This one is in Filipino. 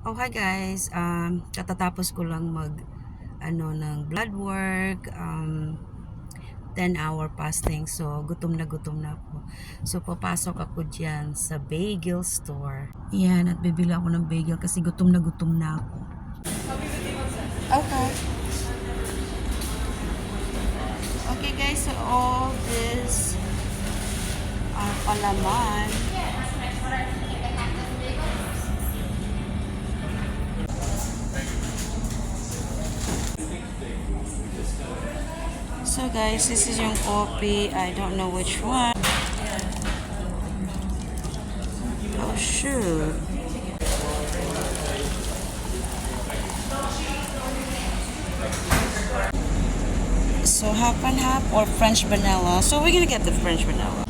Oh, hi guys. Katatapos ko lang ng blood work, 10-hour fasting. So, gutom na ako. So, papasok ako diyan sa bagel store. Yan, at bibili ako ng bagel kasi gutom na ako. Okay. Okay guys, so all this palaman. So guys, this is yung coffee. I don't know which one. Oh shoot. So half and half or French vanilla. So we're gonna get the French vanilla.